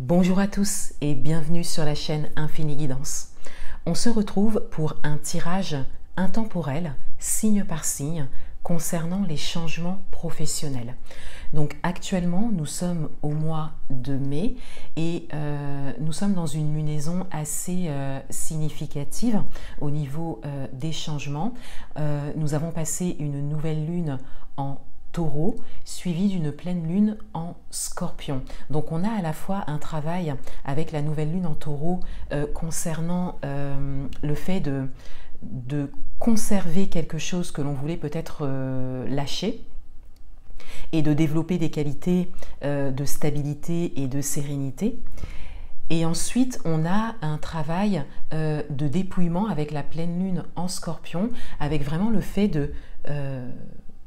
Bonjour à tous et bienvenue sur la chaîne Infini Guidance. On se retrouve pour un tirage intemporel, signe par signe, concernant les changements professionnels. Donc actuellement, nous sommes au mois de mai et nous sommes dans une lunaison assez significative au niveau des changements. Nous avons passé une nouvelle lune en Taureau, suivi d'une pleine lune en Scorpion. Donc on a à la fois un travail avec la nouvelle lune en Taureau concernant le fait de conserver quelque chose que l'on voulait peut-être lâcher et de développer des qualités de stabilité et de sérénité. Et ensuite, on a un travail de dépouillement avec la pleine lune en Scorpion, avec vraiment le fait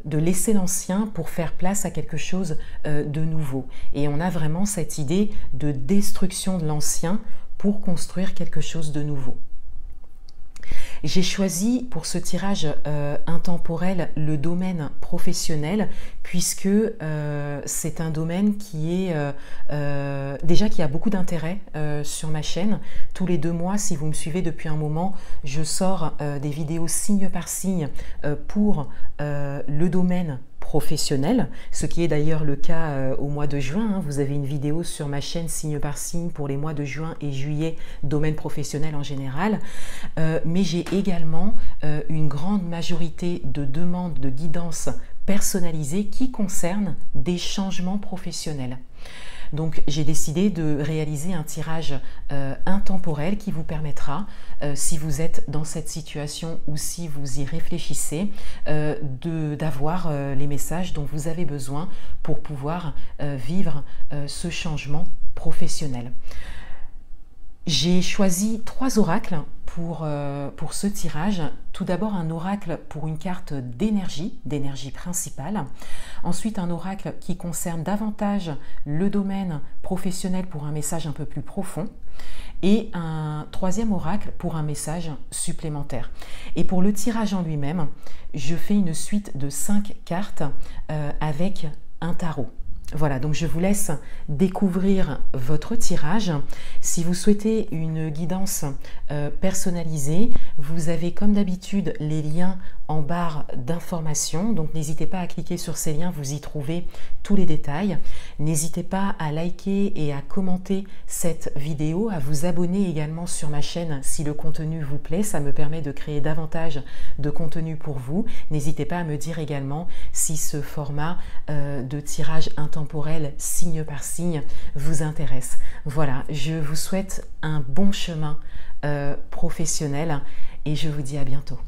de laisser l'ancien pour faire place à quelque chose de nouveau. Et on a vraiment cette idée de destruction de l'ancien pour construire quelque chose de nouveau. J'ai choisi pour ce tirage intemporel le domaine professionnel puisque c'est un domaine qui est déjà qui a beaucoup d'intérêt sur ma chaîne. Tous les 2 mois, si vous me suivez depuis un moment, je sors des vidéos signe par signe pour le domaine professionnel, ce qui est d'ailleurs le cas au mois de juin. Vous avez une vidéo sur ma chaîne signe par signe pour les mois de juin et juillet, domaine professionnel en général. Mais j'ai également une grande majorité de demandes de guidance personnalisées qui concernent des changements professionnels. Donc j'ai décidé de réaliser un tirage intemporel qui vous permettra, si vous êtes dans cette situation ou si vous y réfléchissez, d'avoir les messages dont vous avez besoin pour pouvoir vivre ce changement professionnel. J'ai choisi 3 oracles pour ce tirage. Tout d'abord un oracle pour une carte d'énergie principale. Ensuite un oracle qui concerne davantage le domaine professionnel pour un message un peu plus profond. Et un 3e oracle pour un message supplémentaire. Et pour le tirage en lui-même, je fais une suite de 5 cartes avec un tarot. Voilà, donc je vous laisse découvrir votre tirage. Si vous souhaitez une guidance personnalisée, vous avez comme d'habitude les liens en barre d'information. Donc n'hésitez pas à cliquer sur ces liens, vous y trouvez tous les détails. N'hésitez pas à liker et à commenter cette vidéo, à vous abonner également sur ma chaîne si le contenu vous plaît. Ça me permet de créer davantage de contenu pour vous. N'hésitez pas à me dire également si ce format de tirage intemporel signe par signe vous intéresse. Voilà, je vous souhaite un bon chemin professionnel et je vous dis à bientôt.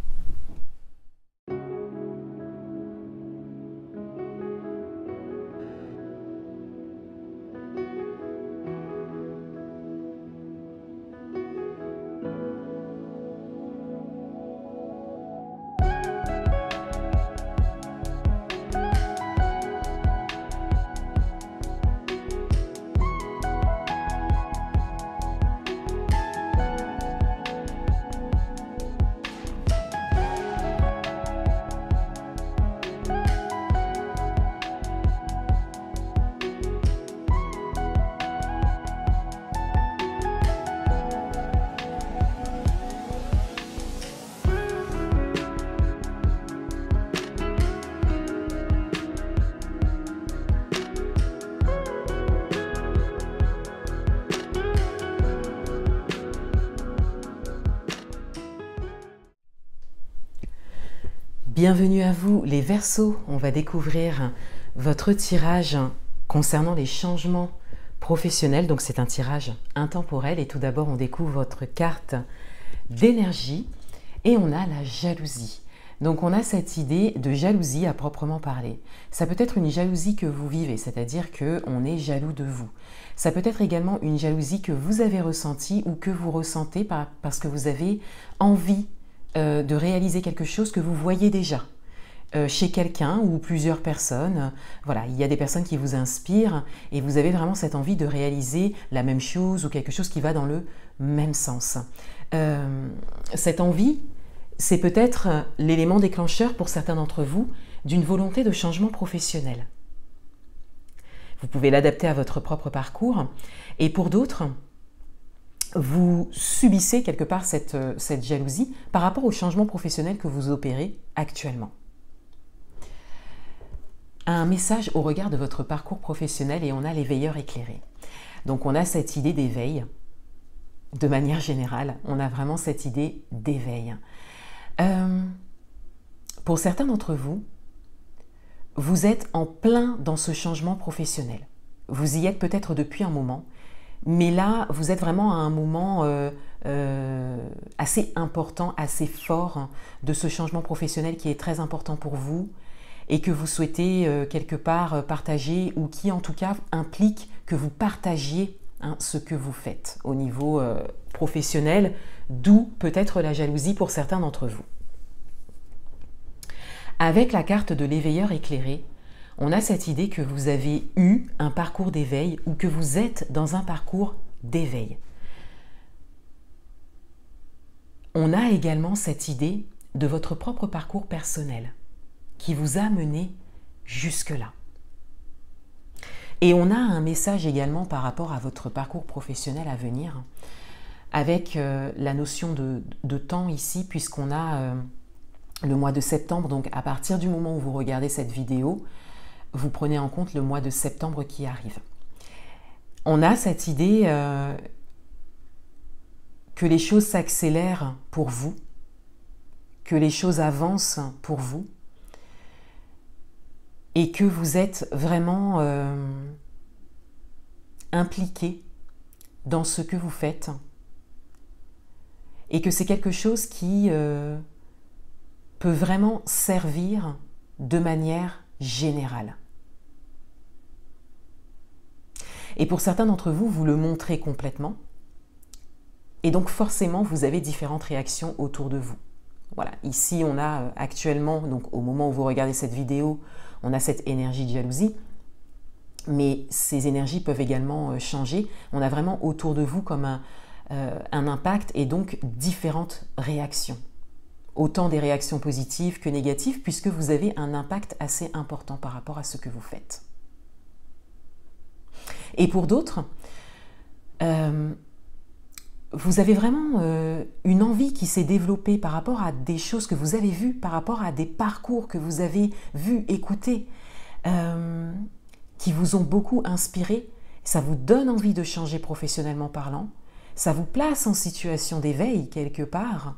Bienvenue à vous les Verseaux, on va découvrir votre tirage concernant les changements professionnels. Donc c'est un tirage intemporel et tout d'abord on découvre votre carte d'énergie et on a la jalousie. Donc on a cette idée de jalousie à proprement parler. Ça peut être une jalousie que vous vivez, c'est-à-dire qu'on est jaloux de vous. Ça peut être également une jalousie que vous avez ressentie ou que vous ressentez parce que vous avez envie de réaliser quelque chose que vous voyez déjà chez quelqu'un ou plusieurs personnes. Voilà, il y a des personnes qui vous inspirent et vous avez vraiment cette envie de réaliser la même chose ou quelque chose qui va dans le même sens. Cette envie, c'est peut-être l'élément déclencheur pour certains d'entre vous d'une volonté de changement professionnel. Vous pouvez l'adapter à votre propre parcours. Et pour d'autres, vous subissez quelque part cette jalousie par rapport au changement professionnel que vous opérez actuellement. Un message au regard de votre parcours professionnel et on a l'éveilleur éclairé. Donc on a cette idée d'éveil, de manière générale, on a vraiment cette idée d'éveil. Pour certains d'entre vous, vous êtes en plein dans ce changement professionnel. Vous y êtes peut-être depuis un moment, mais là, vous êtes vraiment à un moment assez important, assez fort de ce changement professionnel qui est très important pour vous et que vous souhaitez quelque part partager ou qui en tout cas implique que vous partagiez ce que vous faites au niveau professionnel, d'où peut-être la jalousie pour certains d'entre vous. Avec la carte de l'éveilleur éclairé, on a cette idée que vous avez eu un parcours d'éveil ou que vous êtes dans un parcours d'éveil. On a également cette idée de votre propre parcours personnel qui vous a mené jusque-là. Et on a un message également par rapport à votre parcours professionnel à venir avec la notion de temps ici puisqu'on a le mois de septembre. Donc à partir du moment où vous regardez cette vidéo, vous prenez en compte le mois de septembre qui arrive. On a cette idée que les choses s'accélèrent pour vous, que les choses avancent pour vous et que vous êtes vraiment impliqué dans ce que vous faites et que c'est quelque chose qui peut vraiment servir de manière générale. Et pour certains d'entre vous, vous le montrez complètement. Et donc forcément, vous avez différentes réactions autour de vous. Voilà, ici on a actuellement, donc au moment où vous regardez cette vidéo, on a cette énergie de jalousie. Mais ces énergies peuvent également changer. On a vraiment autour de vous comme un impact et donc différentes réactions. Autant des réactions positives que négatives, puisque vous avez un impact assez important par rapport à ce que vous faites. Et pour d'autres, vous avez vraiment une envie qui s'est développée par rapport à des choses que vous avez vues, par rapport à des parcours que vous avez vus, écoutés, qui vous ont beaucoup inspiré. Ça vous donne envie de changer professionnellement parlant, ça vous place en situation d'éveil quelque part,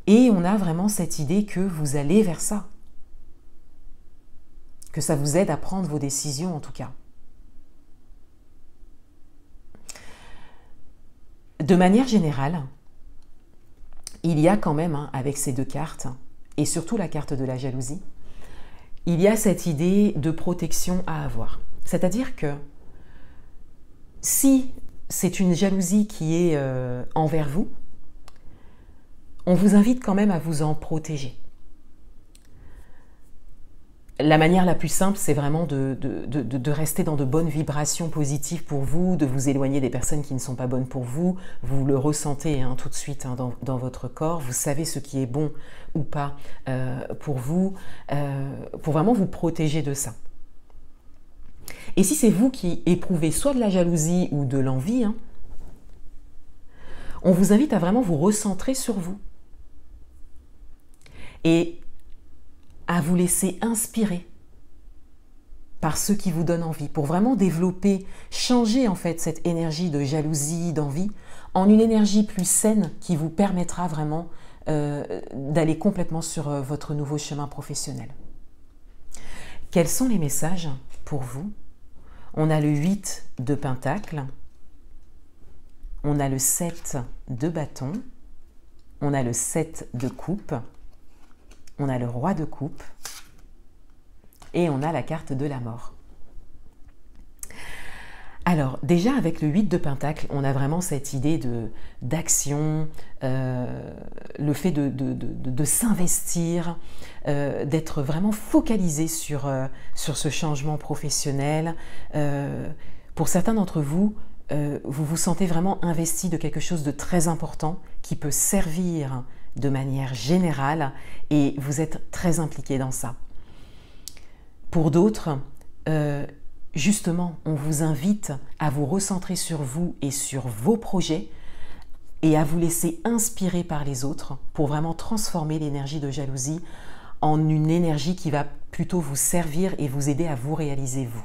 et on a vraiment cette idée que vous allez vers ça, que ça vous aide à prendre vos décisions en tout cas. De manière générale, il y a quand même, avec ces deux cartes, et surtout la carte de la jalousie, il y a cette idée de protection à avoir. C'est-à-dire que si c'est une jalousie qui est envers vous, on vous invite quand même à vous en protéger. La manière la plus simple, c'est vraiment de rester dans de bonnes vibrations positives pour vous, de vous éloigner des personnes qui ne sont pas bonnes pour vous. Vous le ressentez tout de suite dans votre corps. Vous savez ce qui est bon ou pas pour vous, pour vraiment vous protéger de ça. Et si c'est vous qui éprouvez soit de la jalousie ou de l'envie, on vous invite à vraiment vous recentrer sur vous. Et à vous laisser inspirer par ceux qui vous donnent envie, pour vraiment développer, changer en fait cette énergie de jalousie, d'envie, en une énergie plus saine qui vous permettra vraiment d'aller complètement sur votre nouveau chemin professionnel. Quels sont les messages pour vous? On a le 8 de Pentacles, on a le 7 de Bâton, on a le 7 de Coupe, on a le Roi de Coupe et on a la carte de la Mort. Alors déjà avec le 8 de Pentacle, on a vraiment cette idée d'action, le fait de s'investir, d'être vraiment focalisé sur ce changement professionnel. Pour certains d'entre vous, vous vous sentez vraiment investi de quelque chose de très important qui peut servir de manière générale et vous êtes très impliqué dans ça. Pour d'autres, justement, on vous invite à vous recentrer sur vous et sur vos projets et à vous laisser inspirer par les autres pour vraiment transformer l'énergie de jalousie en une énergie qui va plutôt vous servir et vous aider à vous réaliser vous.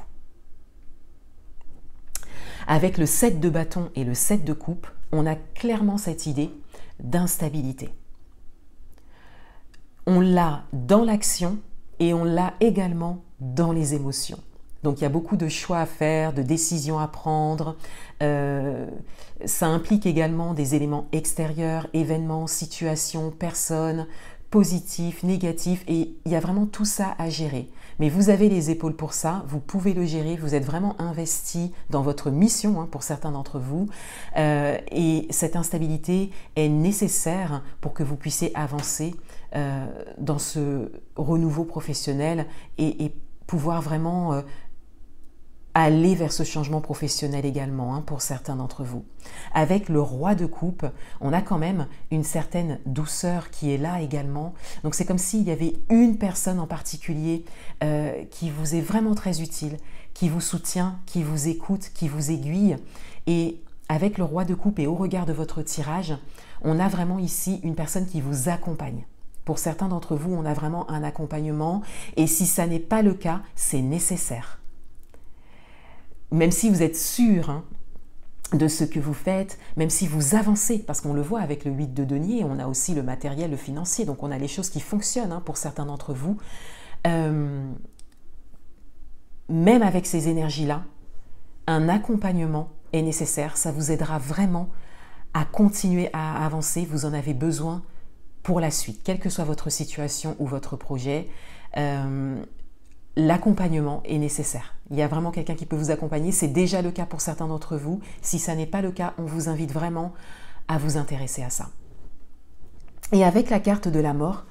Avec le 7 de bâton et le 7 de coupe, on a clairement cette idée d'instabilité. On l'a dans l'action et on l'a également dans les émotions. Donc il y a beaucoup de choix à faire, de décisions à prendre. Ça implique également des éléments extérieurs, événements, situations, personnes, positifs, négatifs, et il y a vraiment tout ça à gérer. Mais vous avez les épaules pour ça, vous pouvez le gérer, vous êtes vraiment investi dans votre mission, pour certains d'entre vous, et cette instabilité est nécessaire pour que vous puissiez avancer dans ce renouveau professionnel et pouvoir vraiment aller vers ce changement professionnel également pour certains d'entre vous. Avec le roi de coupe, on a quand même une certaine douceur qui est là également. Donc c'est comme s'il y avait une personne en particulier qui vous est vraiment très utile, qui vous soutient, qui vous écoute, qui vous aiguille. Et avec le roi de coupe et au regard de votre tirage, on a vraiment ici une personne qui vous accompagne. Pour certains d'entre vous, on a vraiment un accompagnement et si ça n'est pas le cas, c'est nécessaire. Même si vous êtes sûr de ce que vous faites, même si vous avancez, parce qu'on le voit avec le 8 de denier, on a aussi le matériel, le financier, donc on a les choses qui fonctionnent pour certains d'entre vous. Même avec ces énergies-là, un accompagnement est nécessaire, ça vous aidera vraiment à continuer à avancer, vous en avez besoin pour la suite, quelle que soit votre situation ou votre projet. L'accompagnement est nécessaire. Il y a vraiment quelqu'un qui peut vous accompagner. C'est déjà le cas pour certains d'entre vous. Si ça n'est pas le cas, on vous invite vraiment à vous intéresser à ça. Et avec la carte de la mort,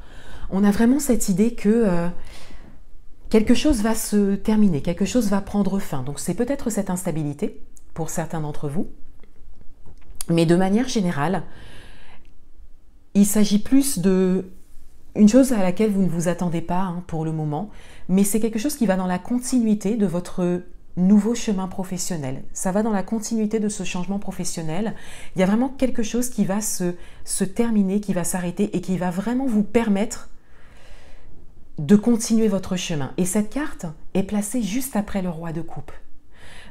on a vraiment cette idée que quelque chose va se terminer, quelque chose va prendre fin. Donc c'est peut-être cette instabilité pour certains d'entre vous. Mais de manière générale, il s'agit plus de une chose à laquelle vous ne vous attendez pas pour le moment, mais c'est quelque chose qui va dans la continuité de votre nouveau chemin professionnel. Ça va dans la continuité de ce changement professionnel. Il y a vraiment quelque chose qui va se terminer, qui va s'arrêter et qui va vraiment vous permettre de continuer votre chemin. Et cette carte est placée juste après le roi de coupe.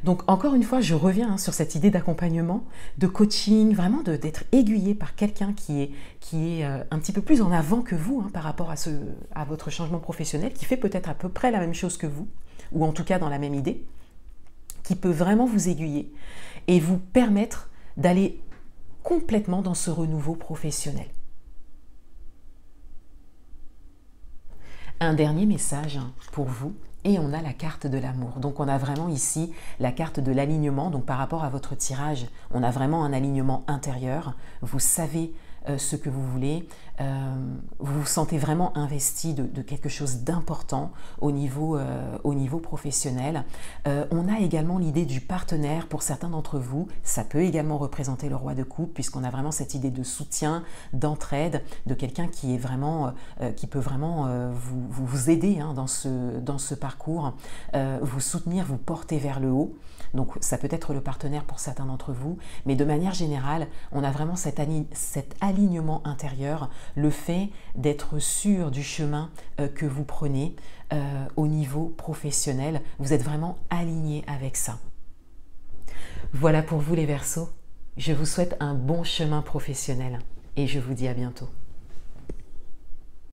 Donc encore une fois, je reviens sur cette idée d'accompagnement, de coaching, vraiment d'être aiguillé par quelqu'un qui est un petit peu plus en avant que vous par rapport à votre changement professionnel, qui fait peut-être à peu près la même chose que vous, ou en tout cas dans la même idée, qui peut vraiment vous aiguiller et vous permettre d'aller complètement dans ce renouveau professionnel. Un dernier message pour vous. Et on a la carte de l'amour. Donc on a vraiment ici la carte de l'alignement. Donc par rapport à votre tirage, on a vraiment un alignement intérieur. Vous savez ce que vous voulez. Vous vous sentez vraiment investi de quelque chose d'important au niveau professionnel. On a également l'idée du partenaire pour certains d'entre vous. Ça peut également représenter le roi de coupe puisqu'on a vraiment cette idée de soutien, d'entraide, de quelqu'un qui est vraiment, qui peut vraiment vous aider dans ce parcours, vous soutenir, vous porter vers le haut. Donc ça peut être le partenaire pour certains d'entre vous, mais de manière générale, on a vraiment cet alignement intérieur, le fait d'être sûr du chemin que vous prenez au niveau professionnel. Vous êtes vraiment aligné avec ça. Voilà pour vous les Verseaux. Je vous souhaite un bon chemin professionnel et je vous dis à bientôt.